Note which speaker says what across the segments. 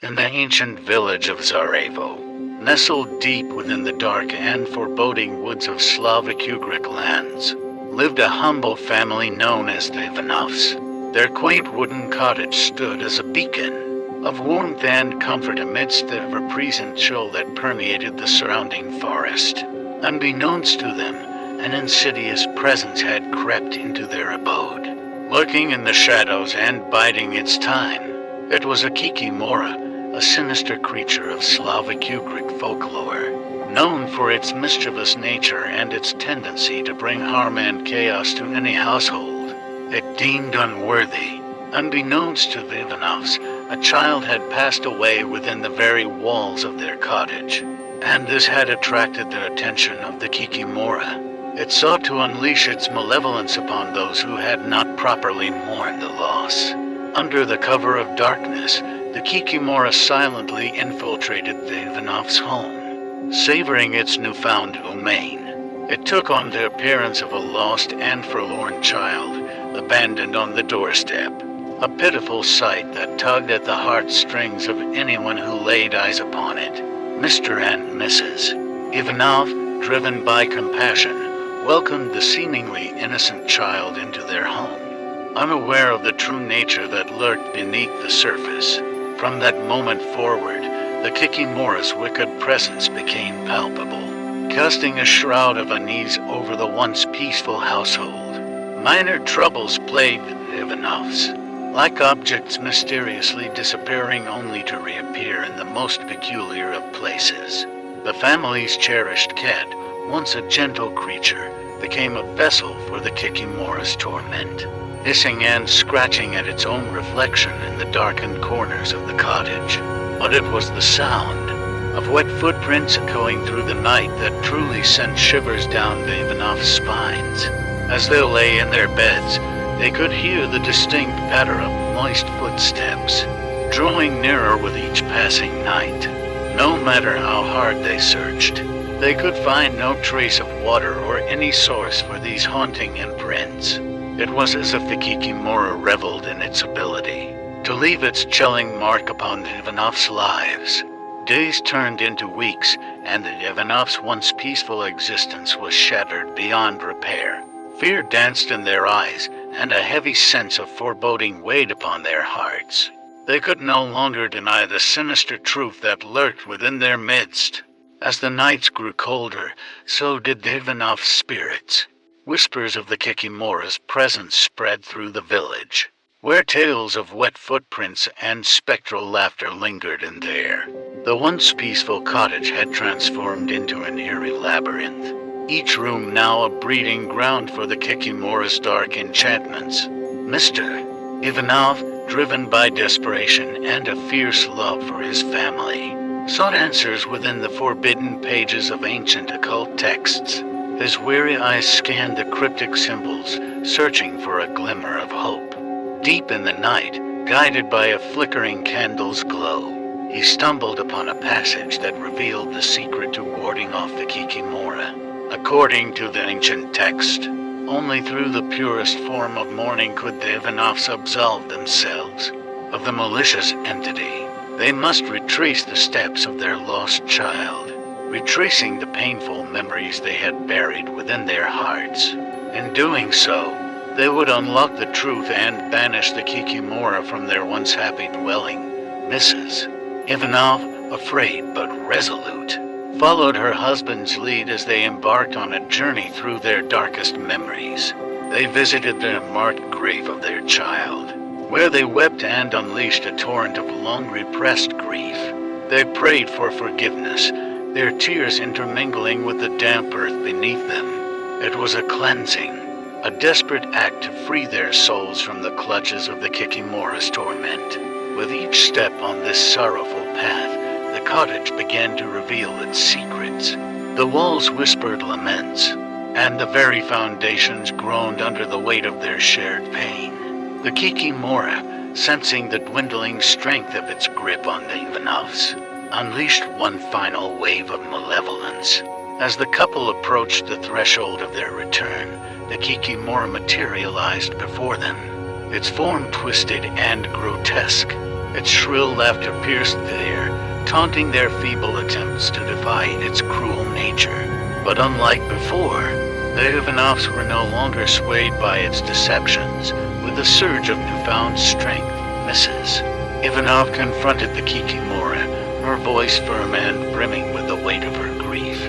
Speaker 1: In the ancient village of Zaraevo, nestled deep within the dark and foreboding woods of Slavic Ugric lands, lived a humble family known as the Ivanovs. Their quaint wooden cottage stood as a beacon of warmth and comfort amidst the ever-present chill that permeated the surrounding forest. Unbeknownst to them, an insidious presence had crept into their abode, lurking in the shadows and biding its time. It was a kikimora, a sinister creature of Slavic Ugric folklore, known for its mischievous nature and its tendency to bring harm and chaos to any household it deemed unworthy. Unbeknownst to the Ivanovs, a child had passed away within the very walls of their cottage, and this had attracted the attention of the kikimora. It sought to unleash its malevolence upon those who had not properly mourned the loss. Under the cover of darkness, the kikimora silently infiltrated the Ivanov's home, savoring its newfound domain. It took on the appearance of a lost and forlorn child, abandoned on the doorstep, a pitiful sight that tugged at the heartstrings of anyone who laid eyes upon it. Mr. and Mrs. Ivanov, driven by compassion, welcomed the seemingly innocent child into their home, unaware of the true nature that lurked beneath the surface. From that moment forward, the kikimora's wicked presence became palpable, casting a shroud of unease over the once peaceful household. Minor troubles plagued the Ivanovs, like objects mysteriously disappearing only to reappear in the most peculiar of places. The family's cherished cat, once a gentle creature, became a vessel for the kikimora's torment, hissing and scratching at its own reflection in the darkened corners of the cottage. But it was the sound of wet footprints echoing through the night that truly sent shivers down the Ivanovs' spines. As they lay in their beds, they could hear the distinct patter of moist footsteps, drawing nearer with each passing night. No matter how hard they searched, they could find no trace of water or any source for these haunting imprints. It was as if the kikimora reveled in its ability to leave its chilling mark upon the Ivanovs' lives. Days turned into weeks, and the Ivanovs' once peaceful existence was shattered beyond repair. Fear danced in their eyes, and a heavy sense of foreboding weighed upon their hearts. They could no longer deny the sinister truth that lurked within their midst. As the nights grew colder, so did the Ivanovs' spirits. Whispers of the kikimora's presence spread through the village, where tales of wet footprints and spectral laughter lingered in the air. The once peaceful cottage had transformed into an eerie labyrinth, each room now a breeding ground for the kikimora's dark enchantments. Mr. Ivanov, driven by desperation and a fierce love for his family, sought answers within the forbidden pages of ancient occult texts. His weary eyes scanned the cryptic symbols, searching for a glimmer of hope. Deep in the night, guided by a flickering candle's glow, he stumbled upon a passage that revealed the secret to warding off the kikimora. According to the ancient text, only through the purest form of mourning could the Ivanovs absolve themselves of the malicious entity. They must retrace the steps of their lost child, retracing the painful memories they had buried within their hearts. In doing so, they would unlock the truth and banish the kikimora from their once happy dwelling. Mrs. Ivanov, afraid but resolute, followed her husband's lead as they embarked on a journey through their darkest memories. They visited the unmarked grave of their child, where they wept and unleashed a torrent of long-repressed grief. They prayed for forgiveness, their tears intermingling with the damp earth beneath them. It was a cleansing, a desperate act to free their souls from the clutches of the kikimora's torment. With each step on this sorrowful path, the cottage began to reveal its secrets. The walls whispered laments, and the very foundations groaned under the weight of their shared pain. The kikimora, sensing the dwindling strength of its grip on the Ivanovs, unleashed one final wave of malevolence. As the couple approached the threshold of their return, the kikimora materialized before them, its form twisted and grotesque. Its shrill laughter pierced the air, taunting their feeble attempts to defy its cruel nature. But unlike before, the Ivanovs were no longer swayed by its deceptions. With a surge of newfound strength, Mrs. Ivanov confronted the Kikimora, her voice firm and brimming with the weight of her grief.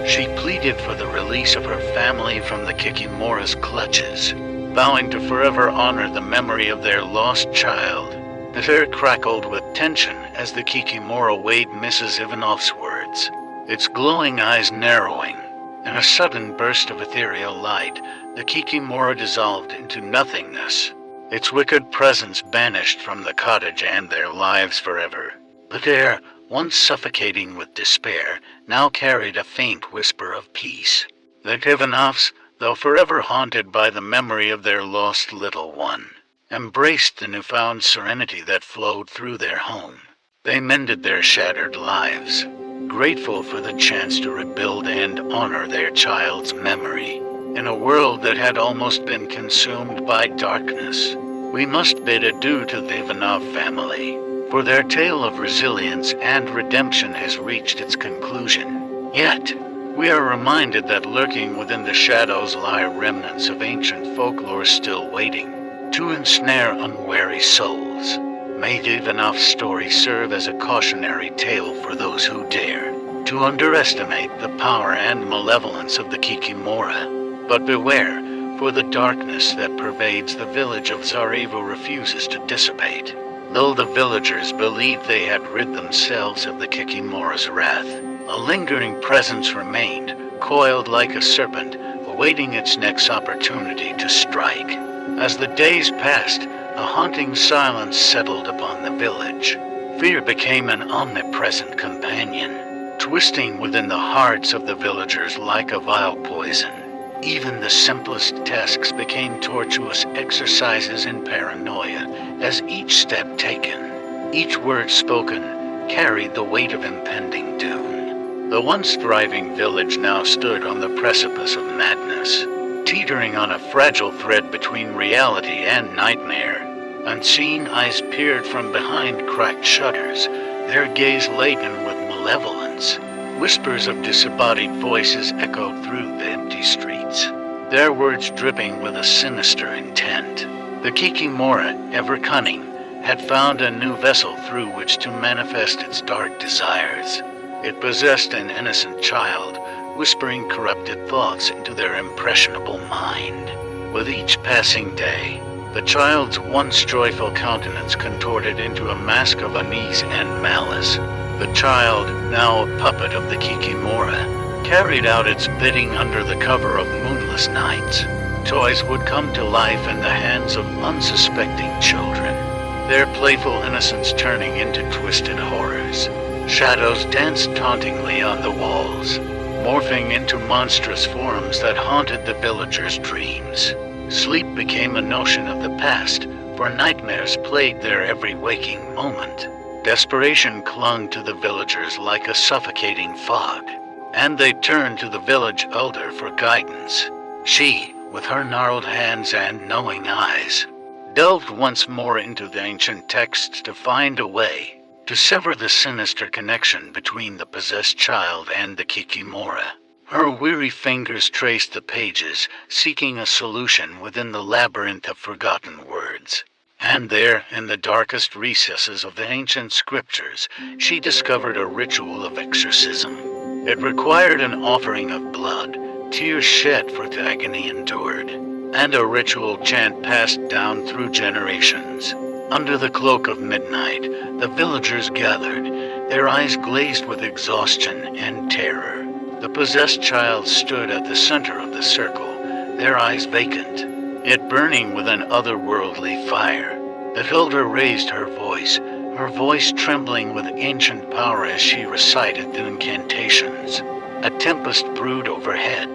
Speaker 1: She pleaded for the release of her family from the Kikimora's clutches, vowing to forever honor the memory of their lost child. The air crackled with tension as the Kikimora weighed Mrs. Ivanov's words, its glowing eyes narrowing. In a sudden burst of ethereal light, the Kikimora dissolved into nothingness, its wicked presence banished from the cottage and their lives forever. The air, once suffocating with despair, now carried a faint whisper of peace. The Ivanovs, though forever haunted by the memory of their lost little one, embraced the newfound serenity that flowed through their home. They mended their shattered lives, grateful for the chance to rebuild and honor their child's memory. In a world that had almost been consumed by darkness, we must bid adieu to the Ivanov family, for their tale of resilience and redemption has reached its conclusion. Yet, we are reminded that lurking within the shadows lie remnants of ancient folklore still waiting to ensnare unwary souls. May the Ivanov story serve as a cautionary tale for those who dare to underestimate the power and malevolence of the Kikimora. But beware, for the darkness that pervades the village of Zarevo refuses to dissipate. Though the villagers believed they had rid themselves of the Kikimora's wrath, a lingering presence remained, coiled like a serpent, awaiting its next opportunity to strike. As the days passed, a haunting silence settled upon the village. Fear became an omnipresent companion, twisting within the hearts of the villagers like a vile poison. Even the simplest tasks became tortuous exercises in paranoia, as each step taken, each word spoken, carried the weight of impending doom. The once thriving village now stood on the precipice of madness, teetering on a fragile thread between reality and nightmare. Unseen eyes peered from behind cracked shutters, their gaze laden with malevolence. Whispers of disembodied voices echoed through the empty streets, their words dripping with a sinister intent. The Kikimora, ever cunning, had found a new vessel through which to manifest its dark desires. It possessed an innocent child, whispering corrupted thoughts into their impressionable mind. With each passing day, the child's once joyful countenance contorted into a mask of unease and malice. The child, now a puppet of the Kikimora, carried out its bidding under the cover of moonless nights. Toys would come to life in the hands of unsuspecting children, their playful innocence turning into twisted horrors. Shadows danced tauntingly on the walls, morphing into monstrous forms that haunted the villagers' dreams. Sleep became a notion of the past, for nightmares plagued their every waking moment. Desperation clung to the villagers like a suffocating fog, and they turned to the village elder for guidance. She, with her gnarled hands and knowing eyes, delved once more into the ancient texts to find a way to sever the sinister connection between the possessed child and the Kikimora. Her weary fingers traced the pages, seeking a solution within the labyrinth of forgotten words. And there, in the darkest recesses of the ancient scriptures, she discovered a ritual of exorcism. It required an offering of blood, tears shed for the agony endured, and a ritual chant passed down through generations. Under the cloak of midnight, the villagers gathered, their eyes glazed with exhaustion and terror. The possessed child stood at the center of the circle, their eyes vacant, yet burning with an otherworldly fire. The elder raised her voice trembling with ancient power as she recited the incantations. A tempest brewed overhead,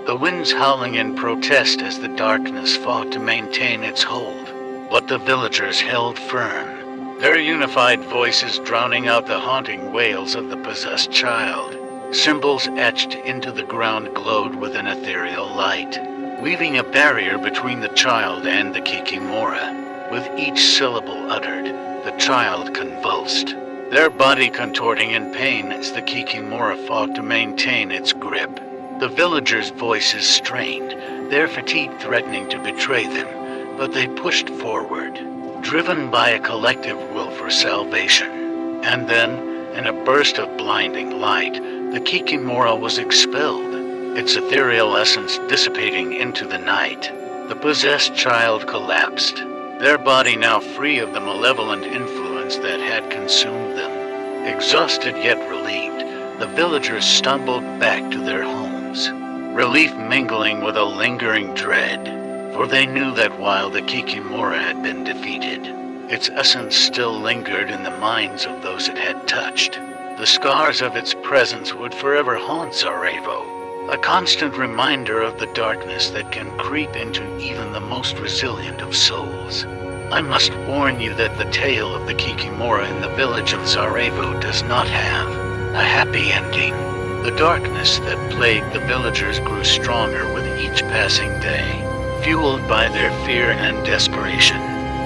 Speaker 1: the winds howling in protest as the darkness fought to maintain its hold. But the villagers held firm, their unified voices drowning out the haunting wails of the possessed child. Symbols etched into the ground glowed with an ethereal light, weaving a barrier between the child and the Kikimora. With each syllable uttered, The child convulsed, their body contorting in pain as the Kikimora fought to maintain its grip. The villagers' voices strained, their fatigue threatening to betray them, but they pushed forward, driven by a collective will for salvation. And then, in a burst of blinding light, the Kikimora was expelled, its ethereal essence dissipating into the night. The possessed child collapsed, their body now free of the malevolent influence that had consumed them. Exhausted yet relieved, the villagers stumbled back to their homes, relief mingling with a lingering dread, for they knew that while the Kikimora had been defeated, its essence still lingered in the minds of those it had touched. The scars of its presence would forever haunt Sarajevo, a constant reminder of the darkness that can creep into even the most resilient of souls. I must warn you that the tale of the Kikimora in the village of Sarajevo does not have a happy ending. The darkness that plagued the villagers grew stronger with each passing day, fueled by their fear and desperation.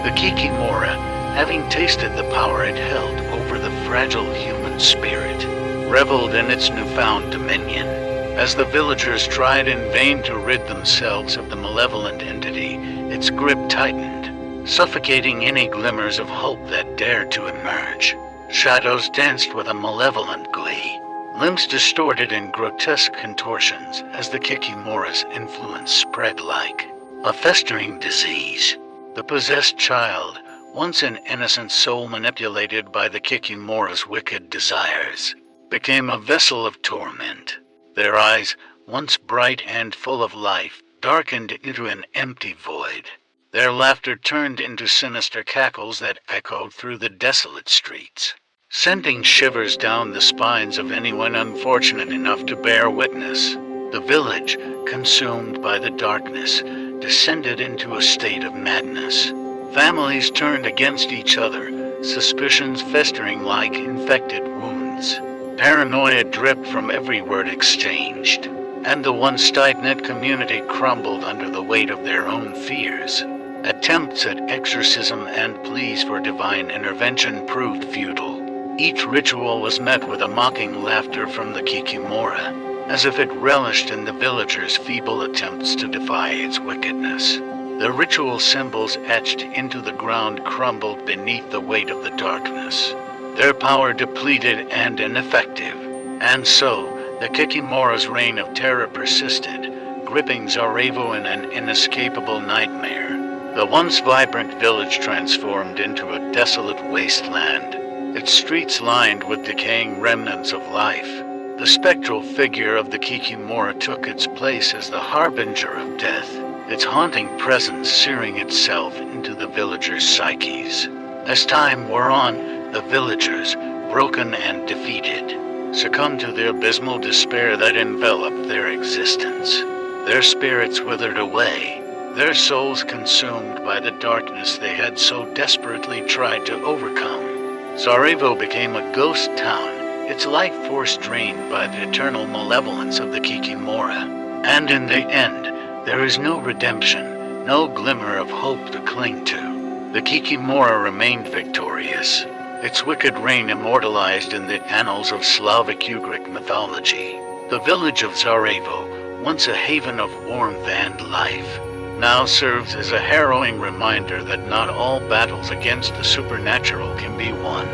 Speaker 1: The Kikimora, having tasted the power it held over the fragile human spirit, reveled in its newfound dominion. As the villagers tried in vain to rid themselves of the malevolent entity, its grip tightened, suffocating any glimmers of hope that dared to emerge. Shadows danced with a malevolent glee, limbs distorted in grotesque contortions as the Kikimora's influence spread like a festering disease. The possessed child, once an innocent soul manipulated by the Kikimora's wicked desires, became a vessel of torment. Their eyes, once bright and full of life, darkened into an empty void. Their laughter turned into sinister cackles that echoed through the desolate streets, sending shivers down the spines of anyone unfortunate enough to bear witness. The village, consumed by the darkness, descended into a state of madness. Families turned against each other, suspicions festering like infected wounds. Paranoia dripped from every word exchanged, and the once tight-knit community crumbled under the weight of their own fears. Attempts at exorcism and pleas for divine intervention proved futile. Each ritual was met with a mocking laughter from the Kikimora, as if it relished in the villagers' feeble attempts to defy its wickedness. The ritual symbols etched into the ground crumbled beneath the weight of the darkness, their power depleted and ineffective. And so, the Kikimora's reign of terror persisted, gripping Sarajevo in an inescapable nightmare. The once vibrant village transformed into a desolate wasteland, its streets lined with decaying remnants of life. The spectral figure of the Kikimora took its place as the harbinger of death, its haunting presence searing itself into the villagers' psyches. As time wore on, the villagers, broken and defeated, succumbed to the abysmal despair that enveloped their existence. Their spirits withered away, their souls consumed by the darkness they had so desperately tried to overcome. Sarajevo became a ghost town, its life force drained by the eternal malevolence of the Kikimora. And in the end, there is no redemption, no glimmer of hope to cling to. The Kikimora remained victorious, its wicked reign immortalized in the annals of Slavic Ugric mythology. The village of Sarajevo, once a haven of warmth and life, now serves as a harrowing reminder that not all battles against the supernatural can be won.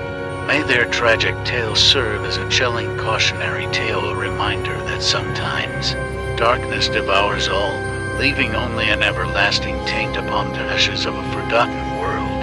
Speaker 1: May their tragic tale serve as a chilling cautionary tale, a reminder that sometimes darkness devours all, leaving only an everlasting taint upon the ashes of a forgotten world.